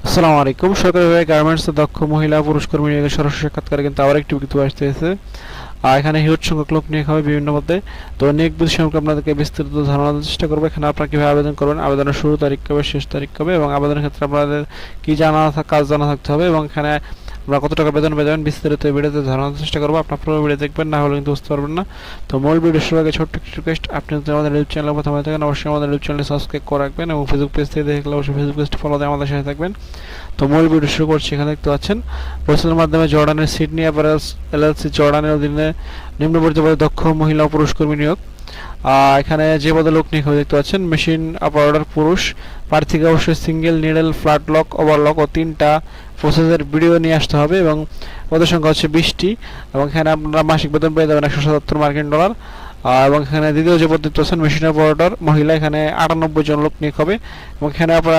আসসালামু আলাইকুম। সরকারিভাবে গার্মেন্টসে দক্ষ মহিলা পুরুষ কর্মী নিয়োগের সরাসরি সাক্ষাৎকারে কিন্তু আবার একটি বিজ্ঞপ্তি আসতেছে। এখানে হিউজ সংখ্যক লোক নিয়োগ হবে বিভিন্ন পদে। তো নিয়োগ বিধি সম্পর্কে আপনাদেরকে বিস্তারিত ধারণা দেওয়ার চেষ্টা করবো। এখানে আপনারা কীভাবে আবেদন করবেন, আবেদনের শুরু তারিখ কবে, শেষ তারিখ কবে এবং আবেদনের ক্ষেত্রে আপনাদের কী কাজ জানা থাকতে হবে এবং এখানে আপনারা কত টাকা বেতন পেয়ে যাবেন বিস্তারিত ভিডিওতে ধারণা দেওয়ার চেষ্টা করবো। আপনার পুরো ভিডিও দেখবেন, না হলে কিন্তু বুঝতে পারবেন না। তো মূল ভিডিও শুরু আগে ছোট্ট একটি রিকোয়েস্ট, আপনি যদি আমাদের ইউটিউব চ্যানেলে প্রথম হয়ে থাকেন অবশ্যই আমাদের ইউটিউব চ্যানেলে সাবস্ক্রাইব করে রাখবেন এবং ফেসবুক পেজ থেকে দেখলে অবশ্যই ফেসবুক পেজটি ফলো দিয়ে আমাদের সাথে থাকবেন। তো মূল ভিডিও শুরু করছি। এখানে দেখতে পাচ্ছেন পরিচালনার মাধ্যমে জর্ডানের সিডনি অ্যাপারেলস এলএলসি জর্ডানের অধীনে নিম্নবর্ণিত পদে দক্ষ মহিলা ও পুরুষ কর্মী নিয়োগ। এখানে যে পদে লোক নিয়োগ হবে দেখতে পাচ্ছেন মেশিন অপারেটর পুরুষ। প্রার্থীকে অবশ্যই single needle flat lock overlock ও 3টা প্রসেসের ভিডিও নিয়ে আসতে হবে এবং পদের সংখ্যা হচ্ছে 20টি এবং এখানে আপনারা মাসিক বেতন পেয়ে যাবেন $177 এবং এখানে দ্বিতীয় যে পদ দেখতে পাচ্ছেন মেশিন অপারেটর মহিলা, এখানে 98 জন লোক নিয়োগ হবে এবং এখানে আপনারা